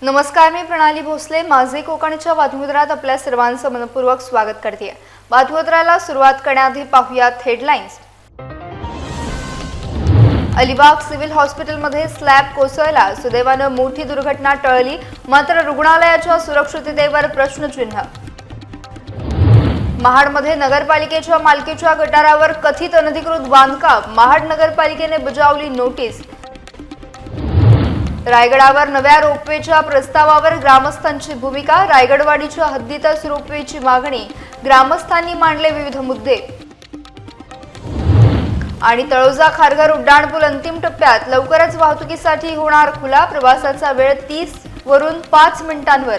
नमस्कार, मी प्रणाली भोसले. माझे कोकणच्या बातमीपत्रात आपल्या सर्वांचं मनपूर्वक स्वागत करते. बातमीपत्राला सुरुवात करण्याआधी पाहूयात हेडलाईन्स. अलिबाग सिव्हिल हॉस्पिटलमध्ये स्लॅब कोसळला. सुदैवानं मोठी दुर्घटना टळली, मात्र रुग्णालयाच्या सुरक्षिततेवर प्रश्नचिन्ह. महाडमध्ये नगरपालिकेच्या मालकीच्या गटारावर कथित अनधिकृत बांधकाम. महाड नगरपालिकेने बजावली नोटीस. रायगडावर नव्या रोपवेच्या प्रस्तावावर ग्रामस्थांची भूमिका. रायगडवाडीच्या हद्दीतच रोपवेची मागणी. ग्रामस्थांनी मांडले विविध मुद्दे. आणि तळोजा खारघर उड्डाणपूल अंतिम टप्प्यात. लवकरच वाहतुकीसाठी होणार खुला. प्रवासाचा वेळ 30 वरून 5 मिनिटांवर.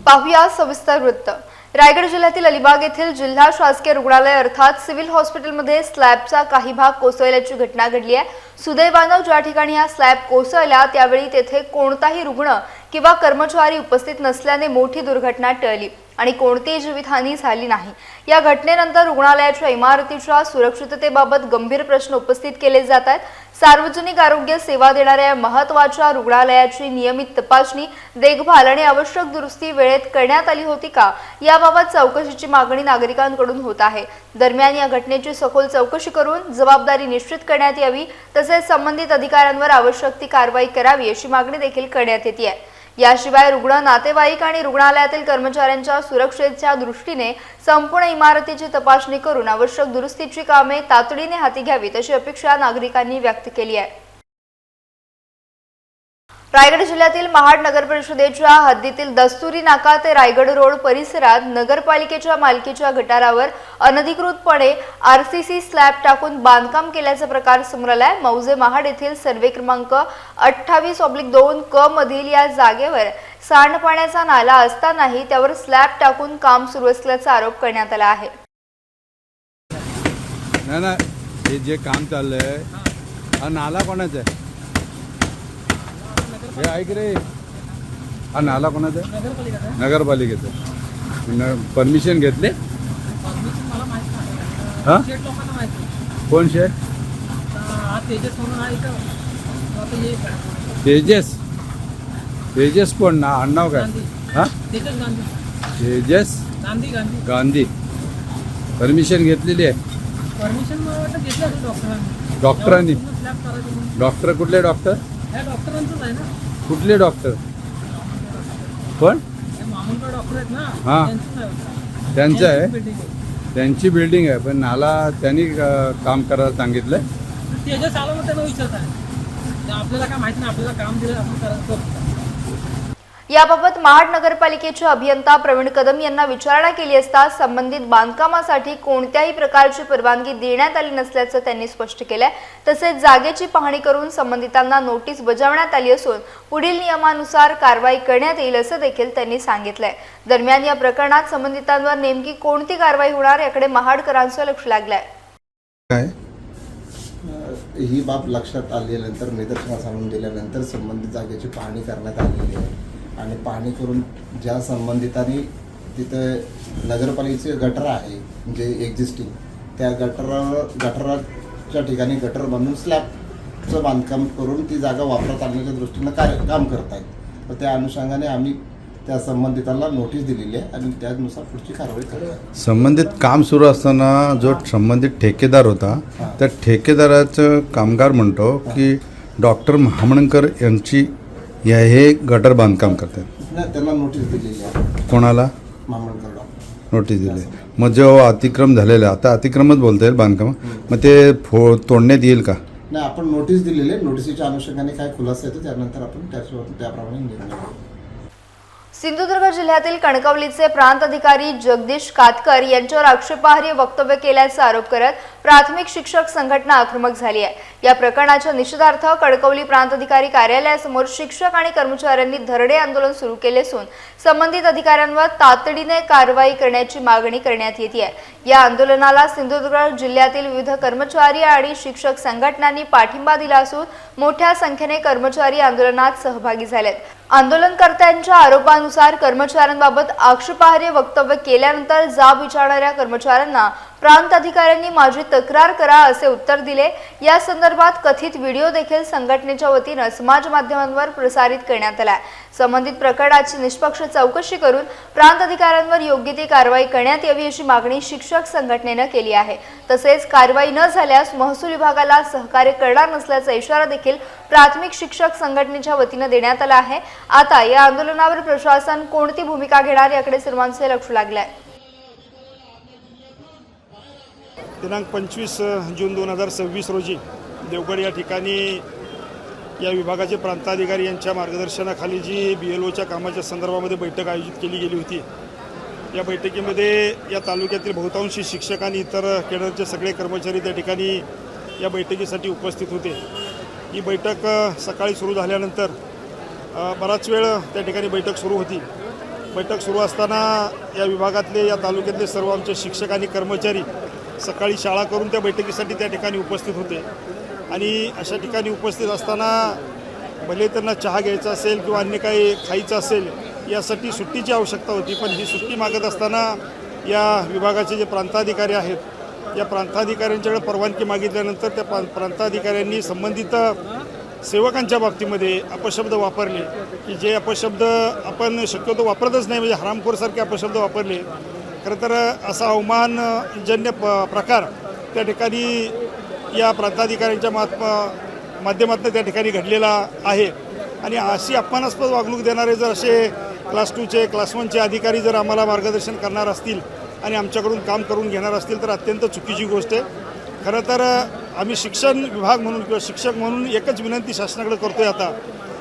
पाहूया सविस्तर वृत्त. रायगड जिल्ह्यातील अलिबाग येथील जिल्हा शासकीय रुग्णालय अर्थात सिव्हिल हॉस्पिटलमध्ये स्लॅबचा काही भाग कोसळल्याची घटना घडली आहे. सुदैवानं ज्या ठिकाणी हा स्लॅब कोसळला त्यावेळी तेथे कोणताही रुग्ण किंवा कर्मचारी उपस्थित नसल्याने मोठी दुर्घटना टळली आणि कोणतीही जीवितहानी झाली नाही. या घटनेनंतर रुग्णालयाच्या इमारतीच्या सुरक्षिततेबाबत गंभीर प्रश्न उपस्थित केले जात आहेत. सार्वजनिक आरोग्य सेवा देणाऱ्या महत्त्वाच्या रुग्णालयाची नियमित तपासणी, देखभाल आणि आवश्यक दुरुस्ती वेळेत करण्यात आली होती का, याबाबत चौकशीची मागणी नागरिकांकडून होत आहे. दरम्यान या घटनेची सखोल चौकशी करून जबाबदारी निश्चित करण्यात यावी, तसेच संबंधित अधिकाऱ्यांवर आवश्यक ती कारवाई करावी अशी मागणी देखील करण्यात येते आहे. याशिवाय रुग्ण, नातेवाईक आणि रुग्णालयातील कर्मचाऱ्यांच्या सुरक्षेच्या दृष्टीने संपूर्ण इमारतीची तपासणी करून आवश्यक दुरुस्तीची कामे तातडीने हाती घ्यावीत अशी अपेक्षा नागरिकांनी व्यक्त केली आहे. रायगड जिल्ह्यातील महाड नगर परिषदेच्या हद्दीतील दस्तुरी नाका ते रायगड रोड परिसरात नगरपालिकेच्या मालकीच्या गटारावर अनधिकृतपणे आरसीसी स्लॅब टाकून बांधकाम केल्याचा प्रकार समोर आलाय. मौजे महाड येथील सर्वे क्रमांक 28/2 क मधील या जागेवर सांडपाण्याचा नाला असतानाही त्यावर स्लॅब टाकून काम सुरू असल्याचा आरोप करण्यात आला आहे. हे जे काम चाललंय हा नाला कोणाचा आहे? हे ऐक रे, हा नाला कोणाचा आहे? नगरपालिकेचा. परमिशन घेतले? हा, कोण शेठ? तेजस. तेजस कोण ना? आडनाव काय? हा, तेजस गांधी. परमिशन घेतलेली आहे? डॉक्टरांनी. डॉक्टर कुठले? डॉक्टर कुठले? डॉक्टर कोण? हां, त्यांचं आहे. त्यांची बिल्डिंग आहे, पण नाला त्यांनी काम करायला सांगितलं. आपल्याला काय माहिती नाही, आपल्याला काम दिलं आपण करायचं. याबाबत महाड नगरपालिकेचे अभियंता प्रवीण कदम यांना विचारणा केली असता संबंधित बांधकामासाठी कोणत्याही प्रकारची परवानगी देण्यात आली नसल्याचं त्यांनी स्पष्ट केलंय. तसेच जागेची पाहणी करून संबंधितांना नोटीस बजावण्यात आली असून पुढील नियमानुसार कारवाई करण्यात येईल असं देखील त्यांनी सांगितलंय. दरम्यान या प्रकरणात संबंधितांवर नेमकी कोणती कारवाई होणार याकडे महाडकरांचं लक्ष लागलंय. ही बाब लक्षात आल्यानंतर निदर्शनास आणून दिल्यानंतर संबंधित जागेची पाहणी करण्यात आलेली आहे आणि पाहणी करून ज्या संबंधितांनी तिथं नगरपालिकेचे गटर आहे जे एक्झिस्टिंग, त्या गटराच्या ठिकाणी गटर बांधून स्लॅबचं बांधकाम करून ती जागा वापरात आणण्याच्या दृष्टीनं काम करत आहेत. तर त्या अनुषंगाने आम्ही त्या संबंधितांना नोटीस दिलेली आहे आणि त्यानुसार पुढची कारवाई करूया. संबंधित काम सुरू असताना जो संबंधित ठेकेदार होता त्या ठेकेदाराचं कामगार म्हणतो की डॉक्टर महामणकर यांची हे गटर बांधकाम करतात. त्यांना नोटीस दिलेली आहे. कोणाला? महामंडळ डॉक्टर नोटीस दिली. मग जो अतिक्रम झालेला, आता अतिक्रमच बोलता येईल बांधकाम, मग ते तोडण्यात येईल का? नाही, आपण नोटीस दिलेली आहे. नोटीसच्या अनुषंगाने काय खुलासा येतो त्यानंतर आपण त्याप्रमाणे निर्णय घेऊ. सिंधुदुर्ग जिल्ह्यातील कणकवलीचे प्रांत अधिकारी जगदीश कातकर यांच्यावर आक्षेपार्ह वक्तव्य केल्याचा आरोप करत प्राथमिक शिक्षक संघटना आक्रमक झाली आहे. या प्रकरणाच्या निषेधार्थ कणकवली प्रांत अधिकारी कार्यालयासमोर शिक्षक आणि कर्मचाऱ्यांनी धरणे आंदोलन सुरू केले असून संबंधित अधिकाऱ्यांवर तातडीने कारवाई करण्याची मागणी करण्यात येते आहे. या आंदोलनाला सिंधुदुर्ग जिल्ह्यातील विविध कर्मचारी आणि शिक्षक संघटनांनी पाठिंबा दिला असून मोठ्या संख्येने कर्मचारी आंदोलनात सहभागी झालेत. आंदोलनकर्त्यांच्या आरोपानुसार कर्मचाऱ्यांबाबत आक्षेपार्ह वक्तव्य केल्यानंतर जाब विचारणाऱ्या कर्मचाऱ्यांना प्रांत अधिकाऱ्यांनी माझी तक्रार करा असे उत्तर दिले। या संदर्भात कथित व्हिडिओ देखील संघटनेच्या वतीने समाज माध्यमांवर प्रसारित करण्यात आला। संबंधित प्रकरणाची निष्पक्ष चौकशी करून प्रांत अधिकाऱ्यांवर योग्य ती कारवाई करण्यात यावी अशी मागणी शिक्षक संघटनेने केली आहे। तसेच कारवाई न झाल्यास महसूल विभागाला सहकार्य करणार नसल्याचा इशारा देखील प्राथमिक शिक्षक संघटनेच्या वतीने देण्यात आला आहे। आता या आंदोलनावर प्रशासन कोणती भूमिका घेणार याकडे सर्वांचे लक्ष लागले आहे। दिनांक 25 जून 2026 रोजी देवगड या ठिकाणी या विभागाचे प्रांताधिकारी यांच्या मार्गदर्शनाखाली जी BLOच्या कामाच्या संदर्भामध्ये बैठक आयोजित केली गेली होती। या बैठकीमध्ये या तालुक्यातील बहुतांशी शिक्षक आणि इतर केडरचे सगळे कर्मचारी त्या ठिकाणी या बैठकीसाठी उपस्थित होते। ही बैठक सकाळी सुरू झाल्यानंतर बराच वेळ त्या ठिकाणी बैठक सुरू होती। बैठक सुरू असताना या विभागातले या तालुक्यातले सर्व आमचे शिक्षक आणि कर्मचारी सकाळी शाळा करून त्या बैठकीसाठी त्या ठिकाणी उपस्थित होते आणि अशा ठिकाणी उपस्थित असताना भले त्यांना चहा घ्यायचा असेल किंवा अन्य काही खायचं असेल यासाठी सुट्टीची आवश्यकता होती, पण ही सुट्टी मागत असताना या विभागाचे जे प्रांताधिकारी आहेत या प्रांताधिकाऱ्यांच्याकडे परवानगी मागितल्यानंतर त्या प्रांताधिकाऱ्यांनी संबंधित सेवकांच्या बाबतीमध्ये अपशब्द वापरले की जे अपशब्द आपण शक्यतो वापरतच नाही, म्हणजे हरामखोरसारखे अपशब्द वापरले। खरं तर असा अवमानजन्य प्रकार त्या ठिकाणी या प्रांताधिकाऱ्यांच्या माध्यमातून त्या ठिकाणी घडलेला आहे आणि अशी अपमानास्पद वागणूक देणारे जर असे क्लास 2चे क्लास 1चे अधिकारी जर आम्हाला मार्गदर्शन करणार असतील आणि आमच्याकडून काम करून घेणार असतील तर अत्यंत चुकीची गोष्ट आहे। खरं तर आम्ही शिक्षण विभाग म्हणून किंवा शिक्षक म्हणून एकच विनंती शासनाकडे करतोय आता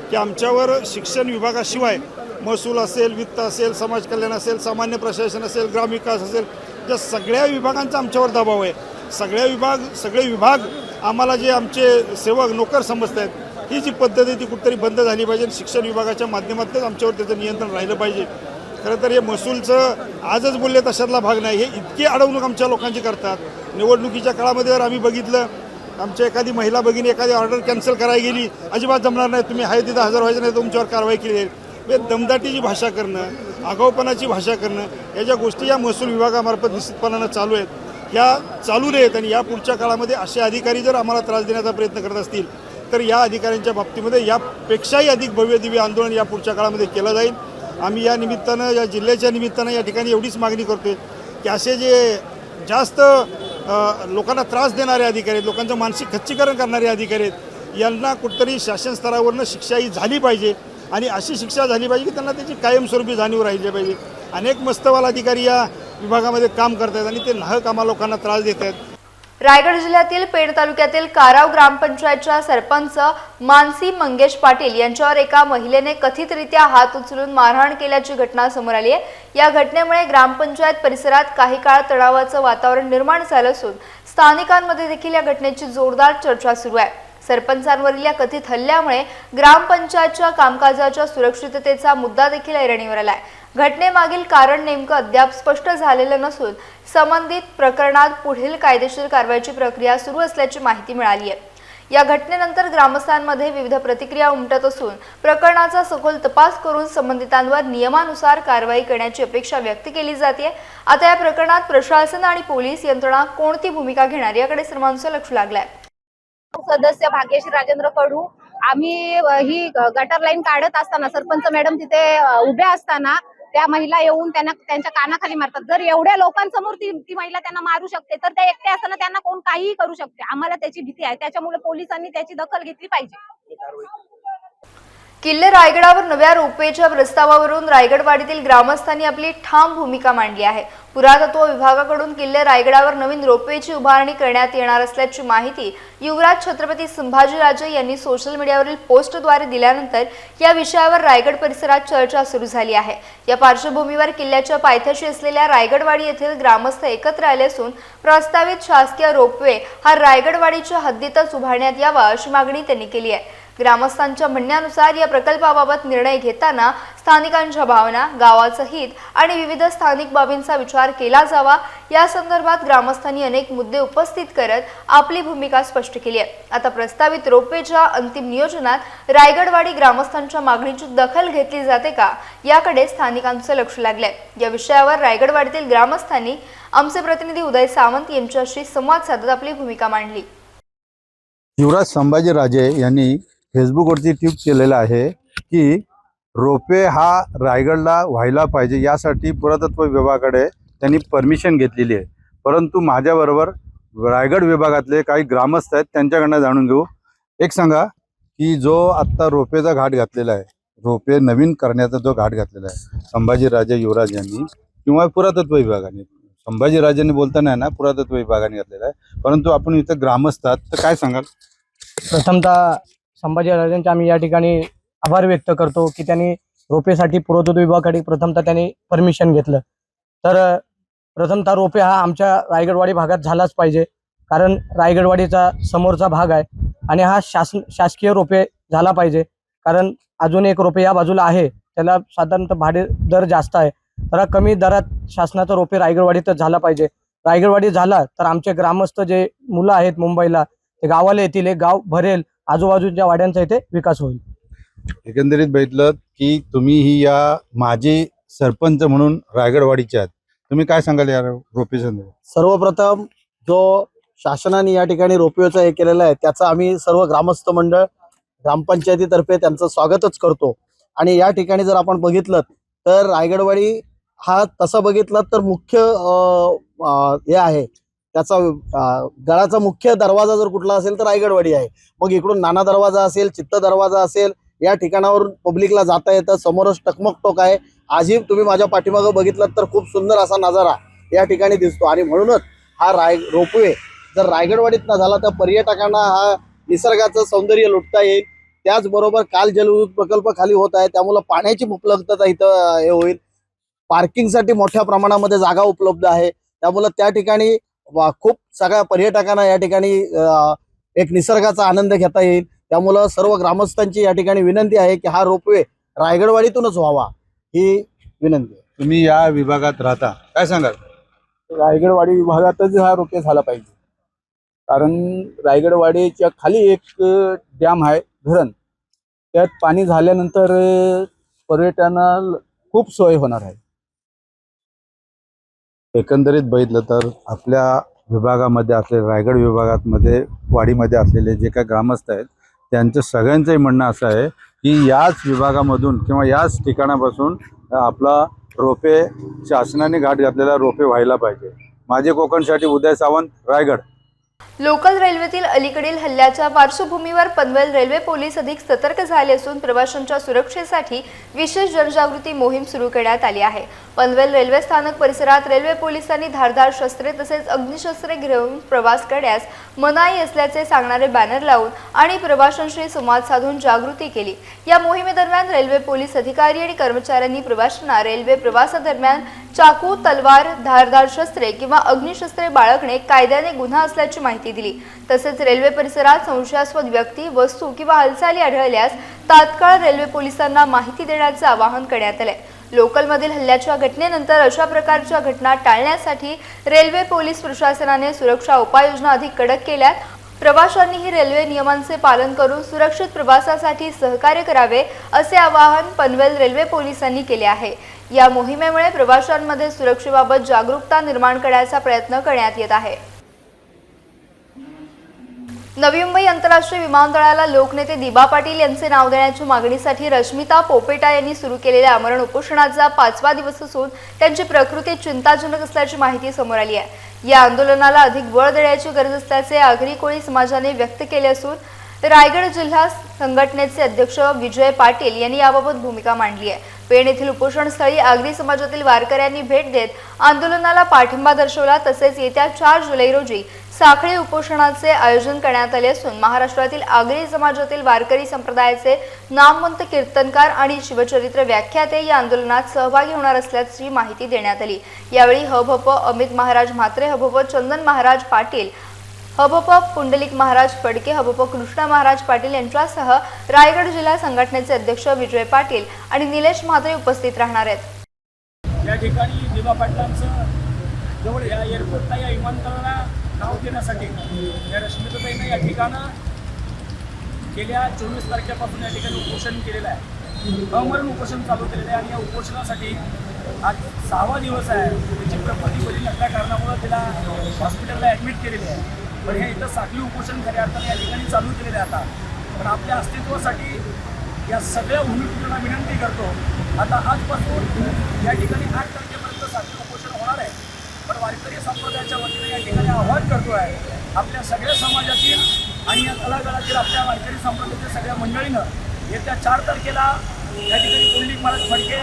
की आमच्यावर शिक्षण विभागाशिवाय महसूल असेल, वित्त असेल, समाज कल्याण असेल, सामान्य प्रशासन असेल, ग्रामविकास असेल, या सगळ्या विभागांचा आमच्यावर दबाव आहे। सगळे विभाग आम्हाला जे आमचे सेवक नोकर समजत आहेत ही जी पद्धत आहे ती कुठेतरी बंद झाली पाहिजे। शिक्षण विभागाच्या माध्यमातूनच आमच्यावर त्याचं नियंत्रण राहिलं पाहिजे। खरं तर हे महसूलचं आजच बोलले तशातला भाग नाही, हे इतकी अडवणूक आमच्या लोकांची करतात। निवडणुकीच्या काळामध्ये जर आम्ही बघितलं आमच्या एखादी महिला भगिनी एखादी ऑर्डर कॅन्सल करायला गेली, अजिबात जमणार नाही, तुम्ही आहे तिथं हजर व्हायचं नाही, तुमच्यावर कारवाई केली जाईल। हे दमदाटीची भाषा करणं, आगाऊपणाची भाषा करणं या ज्या गोष्टी या महसूल विभागामार्फत निश्चितपणानं चालू आहेत या चालू नयेत आणि या पुढच्या काळामध्ये असे अधिकारी जर आम्हाला त्रास देण्याचा प्रयत्न करत असतील तर या अधिकाऱ्यांच्या बाबतीमध्ये यापेक्षाही अधिक भव्य दिव्य आंदोलन या पुढच्या काळामध्ये केलं जाईल। आम्ही या निमित्तानं या जिल्ह्याच्या निमित्तानं या ठिकाणी एवढीच मागणी करतोय की असे जे जास्त लोकांना त्रास देणारे अधिकारी आहेत, लोकांचं मानसिक खच्चीकरण करणारे अधिकारी आहेत, यांना कुठेतरी शासन स्तरावरनं शिक्षाही झाली पाहिजे आणि अशी शिक्षा झाली पाहिजे की त्यांना त्याची कायमस्वरूपी जाणीव राहिली पाहिजे। अनेक मस्तवाल अधिकारी या विभागामध्ये काम करतात आणि ते नाहक आम्हा लोकांना त्रास देत आहेत। रायगड जिल्ह्यातील पेण तालुक्यातील काराव ग्रामपंचायतच्या सरपंच मानसी मंगेश पाटील यांच्यावर एका महिलेने कथितरित्या हात उचलून मारहाण केल्याची घटना समोर आली आहे। या घटनेमुळे ग्रामपंचायत परिसरात काही काळ तणावाचं वातावरण निर्माण झालं असून स्थानिकांमध्ये देखील या घटनेची जोरदार चर्चा सुरू आहे। सरपंचांवरील या कथित हल्ल्यामुळे ग्रामपंचायतच्या कामकाजाच्या सुरक्षिततेचा मुद्दा देखील ऐरणीवर आलाय। घटनेमागील कारण नेमकं अद्याप स्पष्ट झालेलं नसून संबंधित प्रकरणात पुढील कायदेशीर कारवाईची प्रक्रिया सुरू असल्याची माहिती मिळाली आहे। या घटनेनंतर ग्रामस्थांमध्ये विविध प्रतिक्रिया उमटत असून प्रकरणाचा सखोल तपास करून संबंधितांवर नियमानुसार कारवाई करण्याची अपेक्षा व्यक्त केली जाते। आता या प्रकरणात प्रशासन आणि पोलीस यंत्रणा कोणती भूमिका घेणार याकडे सर्वांचं लक्ष लागलंय। सदस्य भाग्यश्री राजेंद्र कडू आम्ही ही गटर लाईन काढत असताना सरपंच मॅडम तिथे उभ्या असताना त्या महिला येऊन त्यांच्या कानाखाली मारतात। जर एवढ्या लोकांसमोर ती महिला त्यांना मारू शकते तर त्या एकट्या असताना त्यांना कोण काहीही करू शकते। आम्हाला त्याची भीती आहे, त्याच्यामुळे पोलिसांनी त्याची दखल घेतली पाहिजे। किल्ले रायगडावर नव्या रोपवेच्या प्रस्तावावरून रायगडवाडीतील ग्रामस्थांनी आपली ठाम भूमिका मांडली आहे। पुरातत्व विभागाकडून किल्ले रायगडावर नवीन रोपवेची उभारणी करण्यात येणार असल्याची माहिती युवराज छत्रपती संभाजीराजे यांनी सोशल मीडियावरील पोस्टद्वारे दिल्यानंतर या विषयावर रायगड परिसरात चर्चा सुरू झाली आहे। या पार्श्वभूमीवर किल्ल्याच्या पायथ्याशी असलेल्या रायगडवाडी येथील ग्रामस्थ एकत्र आले असून प्रस्तावित शासकीय रोपवे हा रायगडवाडीच्या हद्दीतच उभारण्यात यावा अशी मागणी त्यांनी केली आहे। ग्रामस्थांच्या म्हणण्यानुसार या प्रकल्पाबाबत निर्णय घेताना स्थानिकांच्या भावना, गावाचं हित आणि विविध स्थानिक बाबींचा विचार केला जावा या संदर्भात ग्रामस्थांनी अनेक मुद्दे उपस्थित करत आपली भूमिका स्पष्ट केली आहे। आता प्रस्तावित रोपवेच्या अंतिम नियोजनात रायगडवाडी ग्रामस्थांच्या मागणीची दखल घेतली जाते का याकडे स्थानिकांचं लक्ष लागलंय। या विषयावर रायगडवाडीतील ग्रामस्थांनी आमचे प्रतिनिधी उदय सावंत यांच्याशी संवाद साधत आपली भूमिका मांडली। युवराज संभाजीराजे यांनी फेसबुकवरती ट्वीट केलेलं आहे की रोपवे हा रायगडला व्हायला पाहिजे, यासाठी पुरातत्व विभागाकडे त्यांनी परमिशन घेतलेली आहे। परंतु माझ्याबरोबर रायगड विभागातले काही ग्रामस्थ आहेत, त्यांच्याकडनं जाणून घेऊ। एक सांगा की जो आत्ता रोपवेचा घाट घातलेला आहे, रोपवे नवीन करण्याचा जो घाट घातलेला आहे संभाजीराजे युवराज यांनी किंवा पुरातत्व विभागाने, संभाजीराजेंनी बोलताना ना पुरातत्व विभागाने घातलेला आहे, परंतु आपण इथं ग्रामस्थ आहात तर काय सांगाल? प्रथमतः संभाजीराजांचे आम्ही या ठिकाणी आभार व्यक्त करतो की त्यांनी रोपेसाठी पुरातत्व विभागाकडे प्रथमतः त्यांनी परमिशन घेतलं। तर प्रथमतः रोपे हा आमच्या रायगडवाडी भागात झालाच पाहिजे, कारण रायगडवाडीचा समोरचा भाग आहे आणि हा शासकीय रोपे झाला पाहिजे। कारण अजून एक रोपे या बाजूला आहे, त्याला साधारणतः भाडे दर जास्त आहे, तर कमी दरात शासनाचा रोपे रायगडवाडीतच झाला पाहिजे। रायगडवाडी झाला तर आमचे ग्रामस्थ जे मुलं आहेत मुंबईला ते गावाला येतील, एक गाव भरेल, आजूबाजूच्या वाड्यांचा इथे विकास होईल। एकंदरीत बघितलं की तुम्ही ही या माजी सरपंच म्हणून रायगडवाडीचे आहात, तुम्ही काय सांगाल या रोपवे संदर्भात? सर्वप्रथम जो शासनाने या ठिकाणी रोपवेचं हे केलेलं आहे त्याचं आम्ही सर्व ग्रामस्थ मंडळ ग्रामपंचायतीतर्फे त्यांचं स्वागतच करतो। आणि या ठिकाणी जर आपण बघितलं तर रायगडवाडी हा तसं बघितलं तर मुख्य हे आहे, त्याचा गडाचा मुख्य दरवाजा जर कुठला असेल तर रायगडवाडी आहे। मग इकडून नाना दरवाजा असेल, चित्त दरवाजा असेल, या ठिकाणावरून पब्लिकला जाता येतं। समोरच टकमक टोक आहे, आजही तुम्ही माझ्या पाठीमागं बघितलं तर खूप सुंदर असा नजारा या ठिकाणी दिसतो। आणि म्हणूनच हा रोपवे जर रायगडवाडीत न झाला तर पर्यटकांना हा निसर्गाचं सौंदर्य लुटता येईल। त्याचबरोबर काल जलविद्युत प्रकल्प खाली होत आहे, त्यामुळे पाण्याची उपलब्धता इथं हे होईल। पार्किंगसाठी मोठ्या प्रमाणामध्ये जागा उपलब्ध आहे, त्यामुळे त्या ठिकाणी खूप सगळ्या पर्यटकांना या ठिकाणी एक निसर्गाचा आनंद घेता येईल। त्यामुळं सर्व ग्रामस्थांची या ठिकाणी विनंती आहे की हा रोपवे रायगडवाडीतूनच व्हावा, ही विनंती आहे। तुम्ही या विभागात राहता, काय सांगाल? रायगडवाडी विभागातच हा रोपवे झाला पाहिजे, कारण रायगडवाडीच्या खाली एक डॅम आहे, धरण, त्यात पाणी झाल्यानंतर पर्यटनाला खूप सोय होणार आहे। एकंदरीत बघितलं तर आपल्या विभागामध्ये असलेले रायगड विभागामध्ये वाडीमध्ये असलेले जे काही ग्रामस्थ आहेत त्यांचं सगळ्यांचंही म्हणणं असं आहे की याच विभागामधून किंवा याच ठिकाणापासून आपला रोपे, शासनाने घाट घातलेला रोपे व्हायला पाहिजे। माझे कोकणसाठी उदय सावंत, रायगड। लोकल रेल्वेतील अलीकडील हल्ल्याच्या पार्श्वभूमीवर पनवेल रेल्वे पोलीस अधिक सतर्क झाले असून प्रवाशांच्या सुरक्षेसाठी विशेष जनजागृती मोहीम सुरू करण्यात आली आहे। पनवेल रेल्वे स्थानक परिसरात रेल्वे पोलिसांनी धारदार शस्त्रे तसेच अग्निशस्त्रे घेऊन प्रवास करण्यास मनाई असल्याचे सांगणारे बॅनर लावून आणि प्रवाशांशी संवाद साधून जागृती केली। या मोहिमेदरम्यान रेल्वे पोलीस अधिकारी आणि कर्मचाऱ्यांनी प्रवाशांना रेल्वे प्रवासादरम्यान चाकू, तलवार, धारदार शस्त्रे किंवा अग्निशस्त्रे बाळगणे कायद्याने गुन्हा असल्याची माहिती दिली। तसेच रेल्वे परिसरात संशयास्पद व्यक्ती, वस्तू किंवा हालचाली आढळल्यास तात्काळ रेल्वे पोलिसांना माहिती देण्याचे आवाहन करण्यात आले। लोकलमधील हल्ल्याच्या घटनेनंतर अशा प्रकारच्या घटना टाळण्यासाठी रेल्वे पोलीस प्रशासनाने सुरक्षा उपाययोजना अधिक कडक केल्यात। प्रवाशांनीही रेल्वे नियमांचे पालन करून सुरक्षित प्रवासासाठी सहकार्य करावे असे आवाहन पनवेल रेल्वे पोलिसांनी केले आहे। या मोहिमेमुळे प्रवाशांमध्ये सुरक्षेबाबत जागरूकता निर्माण करण्याचा प्रयत्न करण्यात येत आहे। नवी मुंबई आंतरराष्ट्रीय विमानतळाला लोकनेते दिबा पाटील यांचे नाव देण्याच्या मागणीसाठी रश्मिता पोपेटा यांनी सुरू केलेल्या आमरण उपोषणाचा 5वा दिवस असून त्यांची प्रकृती चिंताजनक असल्याची माहिती समोर आली आहे। या आंदोलनाला अधिक बळ देण्याची गरज असल्याचे आगरी कोळी समाजाने व्यक्त केले असून रायगड जिल्हा संघटनेचे अध्यक्ष विजय पाटील यांनी याबाबत भूमिका मांडली आहे। पेण येथील उपोषणस्थळी आगरी समाजातील वारकऱ्यांनी भेट देत आंदोलनाला पाठिंबा दर्शवला। तसेच येत्या 4 जुलै रोजी साखळी उपोषणाचे आयोजन करण्यात आले असून महाराष्ट्रातील आगरी समाजातील वारकरी संप्रदायाचे नामवंत कीर्तनकार आणि शिवचरित्र व्याख्याते या आंदोलनात सहभागी होणार असल्याची माहिती देण्यात आली। यावेळी हभप अमित महाराज म्हात्रे, हभप चंदन महाराज पाटील, हबप पुंडलिक महाराज फडके, हबप कृष्णा महाराज पाटील यांच्यासह रायगड जिल्हा संघटनेचे अध्यक्ष विजय पाटील आणि निलेश म्हात्रे उपस्थित राहणार आहेत। या ठिकाणी दिबा पाटलांचं जवळ या एअरपोर्टला या विमानतळाला नाव देण्यासाठी या रश्मिताताईंना या ठिकाणं गेल्या 24 तारखेपासून या ठिकाणी उपोषण केलेलं आहे, अमरण उपोषण चालू केलेलं आहे आणि या उपोषणासाठी आज 6वा दिवस आहे। त्याची प्रकृती बरी नसल्या कारणामुळे तिला हॉस्पिटलला ॲडमिट केलेले आहे, पण हे इथं साखळी उपोषण खऱ्या अर्थाने या ठिकाणी चालू केलेलं आहे आता। पण आपल्या अस्तित्वासाठी या सगळ्या भूमिपुत्रांना विनंती करतो, आता आजपासून या ठिकाणी 8 तारखेपर्यंत साखळी उपोषण होणार आहे, पण वारकरी संप्रदायाच्या वतीने या ठिकाणी आव्हान करतो आहे आपल्या सगळ्या समाजातील आणि या तळागाळातील आपल्या वारकरी संप्रदायाच्या सगळ्या मंडळीनं येत्या 4 तारखेला या ठिकाणी पुंडलिक महाराज फडके,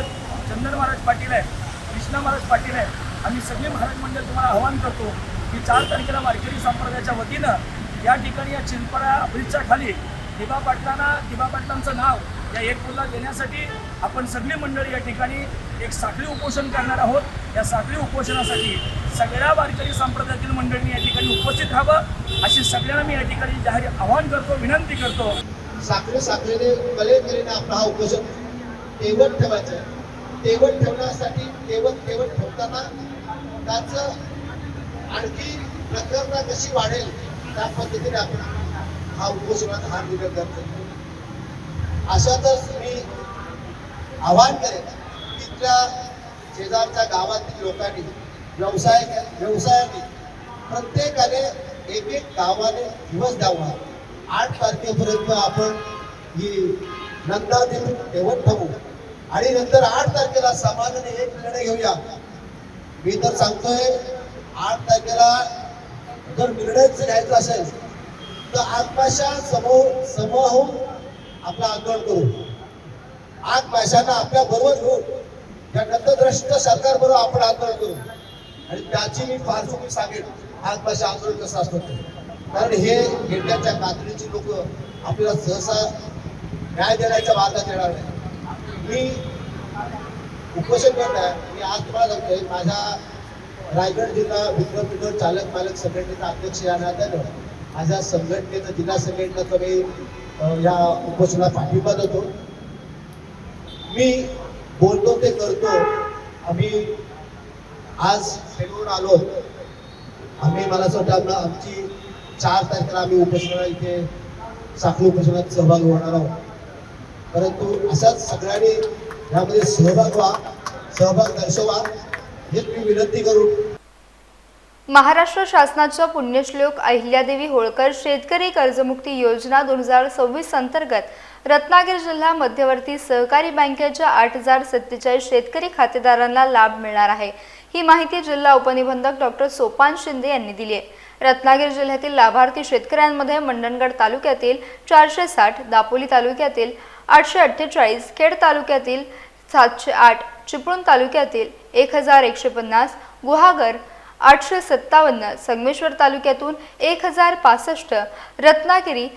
चंदन महाराज पाटील आहेत, कृष्णा महाराज पाटील आहेत, आम्ही सगळे महाराज मंडळ तुम्हाला आव्हान करतो की 4 तारखेला वारकरी संप्रदायाच्या वतीनं या ठिकाणी या चिंचपाडा ब्रिजच्या खाली दिबा पाटलांचं नाव या एअरपोर्टला देण्यासाठी आपण सगळी मंडळी या ठिकाणी एक साखळी उपोषण करणार आहोत। या साखळी उपोषणासाठी सगळ्या वारकरी संप्रदायातील मंडळींनी या ठिकाणी उपस्थित राहावं अशी सगळ्यांना मी या ठिकाणी जाहीर आवाहन करतो, विनंती करतो। साखरेने कलेने आपला हा उपोषण तेवत ठेवायचं आहे। तेवत ठेवण्यासाठी तेवत ठेवताना त्याचं आणखी प्रकरणं कशी वाढेल त्या पद्धतीने आपण हा उपोषणाचा हात दिला जातो। अशातच मी आवाहन करेन तिथल्या शेजारच्या गावातील लोकांनी व्यवसायाने प्रत्येकाने एक गावाने दिवस द्यावा। 8 तारखेपर्यंत आपण ही नंदादीप ठेवत ठेवू आणि नंतर 8 तारखेला समाजाने एक निर्णय घेऊया। मी तर सांगतोय 8 तारखेला जर निर्णयच घ्यायचा असेल तर आत्माशा समूह होऊन आपलं आंदोलन करू। आत्माशांना आपल्या बरोबर घेऊन या नंतरद्रष्ट सरकार बरोबर आपण आंदोलन करू आणि त्याची मी फारसुकी सांगेन आत्माशा आंदोलन कसं असतं ते, कारण हे गेंड्याच्या कातडीची लोक आपल्याला सहसा न्याय देण्याच्या मार्गात येणार नाही। मी उपोषण करत आहे। मी आज तुम्हाला सांगतोय माझ्या रायगड जिल्हा विक्रमनगर चालक मालक संघटनेचा अध्यक्ष या नात्यानं माझ्या संघटनेचं जिल्हा संघटनेचं मी या उपोषणाला पाठिंबा देतो। मी बोलतो ते करतो। आम्ही आज पेटवून आलो, मला असं वाटतं आमची 4 तारखेला आम्ही उपोषणाला इथे साखळी उपोषणात सहभागी होणार आहोत, परंतु अशाच सगळ्यांनी यामध्ये सहभाग दर्शवा हेच मी विनंती करू। महाराष्ट्र शासनाच्या पुण्यश्लोक अहिल्यादेवी होळकर शेतकरी कर्जमुक्ती योजना 2026 अंतर्गत रत्नागिरी जिल्हा मध्यवर्ती सहकारी बँकेच्या 8047 शेतकरी खातेदारांना लाभ मिळणार आहे। ही माहिती जिल्हा उपनिबंधक डॉक्टर सोपान शिंदे यांनी दिली आहे। रत्नागिरी जिल्ह्यातील लाभार्थी शेतकऱ्यांमध्ये मंडणगड तालुक्यातील 460, दापोली तालुक्यातील 848, खेड तालुक्यातील 708, चिपळूण तालुक्यातील 1150, गुहागर 857, संगमेश्वर तालुक्यातून 1065, रत्नागिरी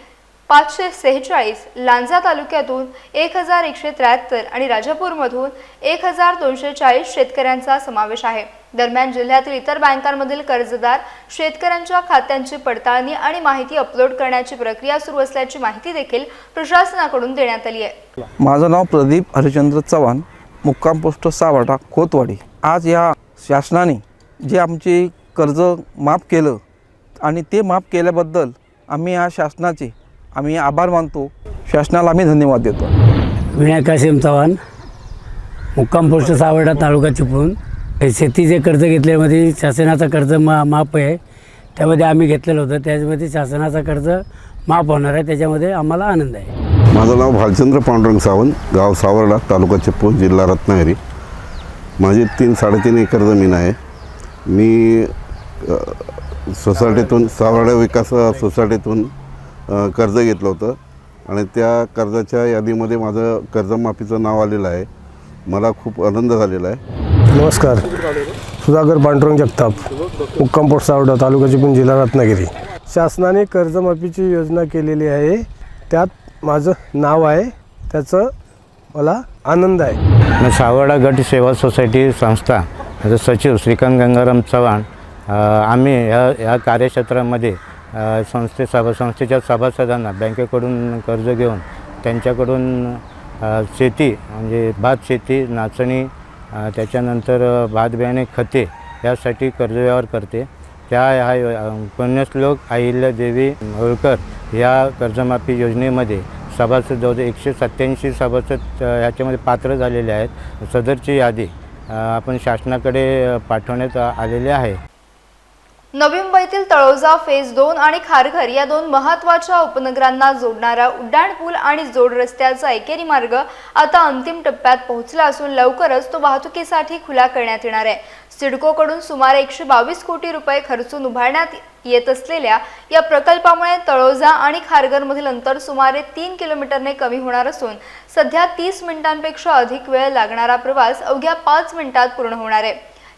546, लांजा तालुक्यातून 1173 आणि राजापूरमधून 1240 शेतकऱ्यांचा समावेश आहे। दरम्यान जिल्ह्यातील इतर बँकांमधील कर्जदार शेतकऱ्यांच्या खात्यांची पडताळणी आणि माहिती अपलोड करण्याची प्रक्रिया सुरू असल्याची माहिती देखील प्रशासनाकडून देण्यात आली आहे। माझं नाव प्रदीप हरिचंद्र चव्हाण, मुक्काम पोस्ट सावटा, कोतवाडी। आज या शासनाने जे आमचे कर्ज माफ केलं आणि ते माफ केल्याबद्दल आम्ही या शासनाचे आभार मानतो। शासनाला आम्ही धन्यवाद देतो। विनायक कासिम चव्हाण, मुक्काम पोस्ट सावटा, तालुका चिपळूण। शेतीचे कर्ज घेतल्यामध्ये शासनाचा कर्ज माफ आहे, त्यामध्ये आम्ही घेतलेलं होतं, त्याच्यामध्ये शासनाचा कर्ज माफ होणार आहे, त्याच्यामध्ये आम्हाला आनंद आहे। माझं नाव भालचंद्र पांडुरंग सावंत, गाव सावर्डा, तालुका चिपळूण, जिल्हा रत्नागिरी। माझी 3-3.5 एकर जमीन आहे। मी सोसायटीतून सावर्डा विकास सोसायटीतून कर्ज घेतलं होतं आणि त्या कर्जाच्या यादीमध्ये माझं कर्जमाफीचं नाव आलेलं आहे। मला खूप आनंद झालेला आहे। नमस्कार, सुधाकर पांडुरंग जगताप, मुक्काम पोस्ट सावटा, तालुका चिपळूण, जिल्हा रत्नागिरी। शासनाने कर्जमाफीची योजना केलेली आहे, त्यात माझं नाव आहे, त्याचं मला आनंद आहे। सावर्डा गट सेवा सोसायटी संस्था सचिव श्रीकांत गंगाराम चव्हाण, आम्ही ह्या कार्यक्षेत्रामध्ये संस्थेच्या सभासदांना बँकेकडून कर्ज घेऊन त्यांच्याकडून शेती म्हणजे भात शेती, नाचणी, त्याच्यानंतर भात बियाणे, खते यासाठी कर्जव्यवहार करते. त्या पुण्यश्लोक अहिल्यादेवी होळकर या कर्जमाफी योजनेमध्ये सभासद जवळजवळ 187 सभासद ह्याच्यामध्ये पात्र झालेले आहेत. सदरची यादी आपण शासनाकडे पाठवण्यात आलेली आहे. नवी मुंबईतील तळोजा फेज 2 आणि खारघर या दोन महत्त्वाच्या उपनगरांना जोडणारा उड्डाणपूल आणि जोड रस्त्याचा एकेरी मार्ग आता अंतिम टप्प्यात पोहोचला असून लवकरच तो वाहतुकीसाठी खुला करण्यात येणार आहे. सिडकोकडून सुमारे 122 कोटी रुपये खर्चून उभारण्यात येत असलेल्या या प्रकल्पामुळे तळोजा आणि खारघरमधील अंतर सुमारे 3 किलोमीटरने कमी होणार असून सध्या 30 मिनिटांपेक्षा अधिक वेळ लागणारा प्रवास अवघ्या 5 मिनिटात पूर्ण होणार आहे.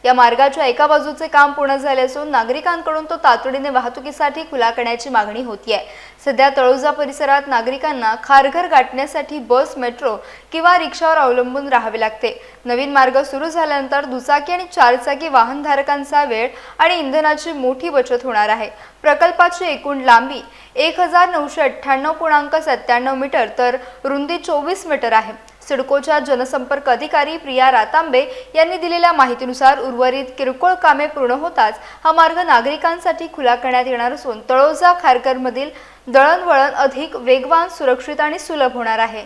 या मार्गाच्या एका बाजूचे काम पूर्ण झाले असून नागरिकांकडून तो तातडीने वाहतुकीसाठी खुला करण्याची मागणी होती आहे. सध्या तळोजा परिसरात नागरिकांना खारघर गाठण्यासाठी बस, मेट्रो किंवा रिक्षावर अवलंबून राहावे लागते. नवीन मार्ग सुरू झाल्यानंतर दुचाकी आणि चारचाकी वाहनधारकांचा वेळ आणि इंधनाची मोठी बचत होणार आहे. प्रकल्पाची एकूण लांबी 1998.97 मीटर तर रुंदी 24 मीटर आहे. सिडकोच्या जनसंपर्क अधिकारी प्रिया रातांबे यांनी दिलेल्या माहितीनुसार उर्वरित किरकोळ कामे पूर्ण होताच हा मार्ग नागरिकांसाठी खुला करण्यात येणार असून तळोजा खारघरमधील दळणवळण अधिक वेगवान, सुरक्षित आणि सुलभ होणार आहे.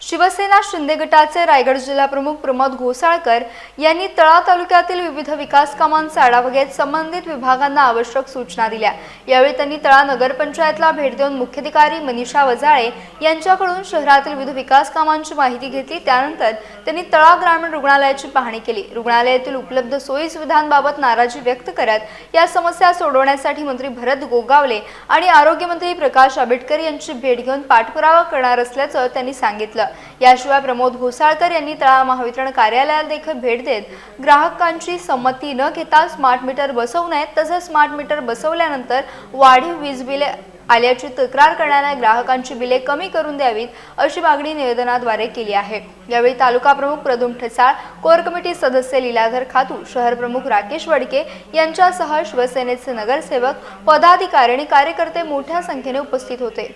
शिवसेना शिंदे गटाचे रायगड जिल्हा प्रमुख प्रमोद घोसाळकर यांनी तळा तालुक्यातील विविध विकास कामांचा आढावा घेत संबंधित विभागांना आवश्यक सूचना दिल्या. यावेळी त्यांनी तळा नगरपंचायतला भेट देऊन मुख्याधिकारी मनीषा वजाळे यांच्याकडून शहरातील विविध विकास कामांची माहिती घेतली. त्यानंतर त्यांनी तळा ग्रामीण रुग्णालयाची पाहणी केली. रुग्णालयातील उपलब्ध सोयी सुविधांबाबत नाराजी व्यक्त करत या समस्या सोडवण्यासाठी मंत्री भरत गोगावले आणि आरोग्यमंत्री प्रकाश आंबेडकर यांची भेट घेऊन पाठपुरावा करणार असल्याचं त्यांनी सांगितलं. याशिवाय प्रमोद घोसाळकर यांनी तळा महावितरण कार्यालयाला देखील भेट देत ग्राहकांची संमती न घेता स्मार्ट मीटर बसवू नयेत, तसंच स्मार्ट मीटर बसवल्यानंतर वाढीव वीज बिले आल्याची तक्रार करणाऱ्या ग्राहकांची बिले कमी करून द्यावीत अशी मागणी निवेदनाद्वारे केली आहे. यावेळी तालुका प्रमुख प्रदुम ठेसाळ, कोर कमिटी सदस्य लीलाधर खातू, शहर प्रमुख राकेश वडके यांच्यासह शिवसेनेचे नगरसेवक, पदाधिकारी आणि कार्यकर्ते मोठ्या संख्येने उपस्थित होते.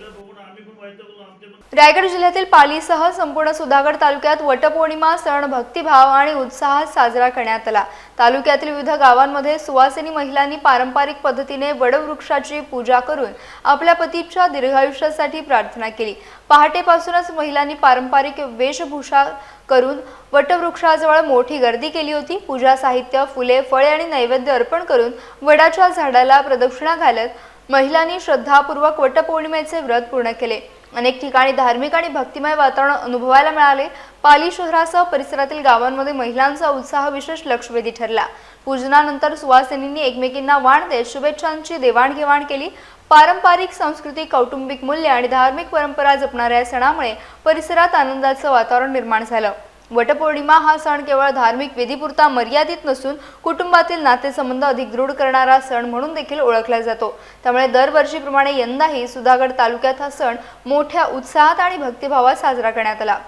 रायगड जिल्ह्यातील पालीसह संपूर्ण सुधागड तालुक्यात वटपौर्णिमा सण भक्तिभाव आणि उत्साहात साजरा करण्यात आला. तालुक्यातील विविध गावांमध्ये सुवासिनी महिलांनी पारंपरिक पद्धतीने वडवृक्षाची पूजा करून आपल्या पतीच्या दीर्घायुष्यासाठी प्रार्थना केली. पहाटेपासूनच महिलांनी पारंपरिक वेशभूषा करून वटवृक्षाजवळ मोठी गर्दी केली होती. पूजा साहित्य, फुले, फळे आणि नैवेद्य अर्पण करून वडाच्या झाडाला प्रदक्षिणा घालत महिलांनी श्रद्धापूर्वक वटपौर्णिमेचे व्रत पूर्ण केले. अनेक ठिकाणी धार्मिक आणि भक्तिमय वातावरण अनुभवायला मिळाले. पाली शहरासह परिसरातील गावांमध्ये महिलांचा उत्साह विशेष लक्षवेधी ठरला. पूजनानंतर सुवासिनींनी एकमेकींना वाण देत शुभेच्छांची देवाणघेवाण केली. पारंपरिक संस्कृती, कौटुंबिक मूल्य आणि धार्मिक परंपरा जपणाऱ्या सणामुळे परिसरात आनंदाचं वातावरण निर्माण झालं. वटपौर्णिमा हा सण केवळ धार्मिक विधीपुरता मर्यादित नसून कुटुंबातील नातेसंबंध अधिक दृढ करणारा सण म्हणून देखील ओळखला जातो. त्यामुळे दरवर्षीप्रमाणे यंदाही सुधागड तालुक्यात हा सण मोठ्या उत्साहात आणि भक्तिभावात साजरा करण्यात आला.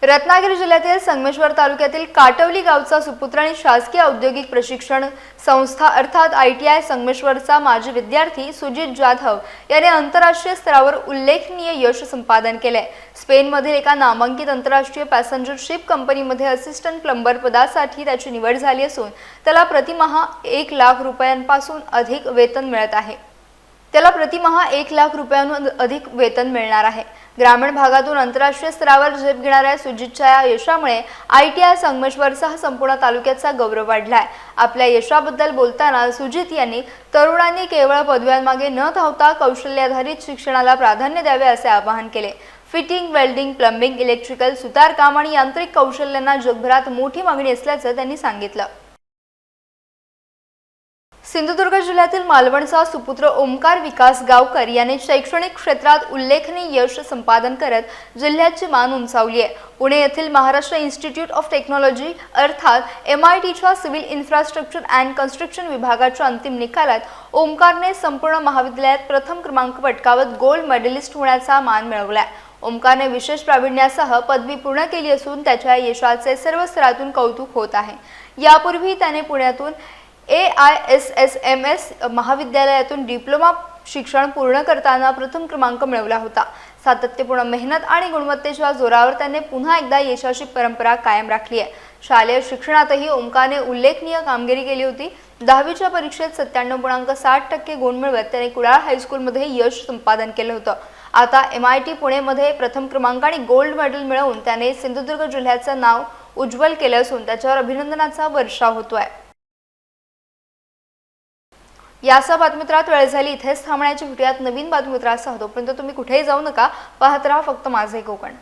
रत्नागिरी जिल्ह्यातील संगमेश्वर तालुक्यातील काटवली गावचा सुपुत्र आणि शासकीय औद्योगिक प्रशिक्षण संस्था अर्थात ITI संगमेश्वरचा माजी विद्यार्थी सुजित जाधव याने आंतरराष्ट्रीय स्तरावर उल्लेखनीय यश संपादन केले. स्पेनमधील एका नामांकित आंतरराष्ट्रीय पॅसेंजर शिप कंपनीमध्ये असिस्टंट प्लंबर पदासाठी त्याची निवड झाली असून त्याला प्रतिमाह 1 लाख रुपयांपासून अधिक वेतन मिळत आहे. त्याला प्रतिमाह 1 लाख रुपयांहून अधिक वेतन मिळणार आहे. ग्रामीण भागातून आंतरराष्ट्रीय स्तरावर झेप घेणाऱ्या सुजितच्या या यशामुळे ITI संगमेश्वरसह संपूर्ण तालुक्याचा गौरव वाढलाय. आपल्या यशाबद्दल बोलताना सुजित यांनी तरुणांनी केवळ पदव्यांमागे न धावता कौशल्याधारित शिक्षणाला प्राधान्य द्यावे असे आवाहन केले. फिटिंग, वेल्डिंग, प्लंबिंग, इलेक्ट्रिकल, सुतारकाम आणि यांत्रिक कौशल्यांना जगभरात मोठी मागणी असल्याचं त्यांनी सांगितलं. सिंधुदुर्ग जिल्ह्यातील मालवणचा सुपुत्र ओमकार विकास गावकर याने शैक्षणिक क्षेत्रात उल्लेखनीय यश संपादन करत जिल्ह्याची मान उंचावली आहे. पुणे येथील महाराष्ट्र इन्स्टिट्यूट ऑफ टेक्नॉलॉजी अर्थात MITच्या सिव्हिल इन्फ्रास्ट्रक्चर अँड कन्स्ट्रक्शन विभागाच्या अंतिम निकालात ओमकारने संपूर्ण महाविद्यालयात प्रथम क्रमांक पटकावत गोल्ड मेडलिस्ट होण्याचा मान मिळवलाय. ओमकारने विशेष प्रावीण्यासह पदवी पूर्ण केली असून त्याच्या यशाचे सर्व स्तरातून कौतुक होत आहे. यापूर्वी त्याने पुण्यातून AISSMS महाविद्यालयातून डिप्लोमा शिक्षण पूर्ण करताना प्रथम क्रमांक मिळवला होता. सातत्यपूर्ण मेहनत आणि गुणवत्तेच्या जोरावर त्याने पुन्हा एकदा यशाची परंपरा कायम राखली आहे. शालेय शिक्षणातही ओमकारने उल्लेखनीय कामगिरी केली होती. 10वीच्या परीक्षेत 97.60% गुण मिळवत त्याने कुडाळ हायस्कूलमध्ये यश संपादन केलं होतं. आता MIT पुणेमध्ये प्रथम क्रमांक आणि गोल्ड मेडल मिळवून त्याने सिंधुदुर्ग जिल्ह्याचं नाव उज्ज्वल केलं असून त्याच्यावर अभिनंदनाचा वर्षाव होतोय. यासह बातमीपत्रात वेळ झाली. इथेच थांबण्याची भेटूयात नवीन बातमीपत्रासह. तोपर्यंत तुम्ही कुठेही जाऊ नका. पाहत राहा फक्त माझे कोकण.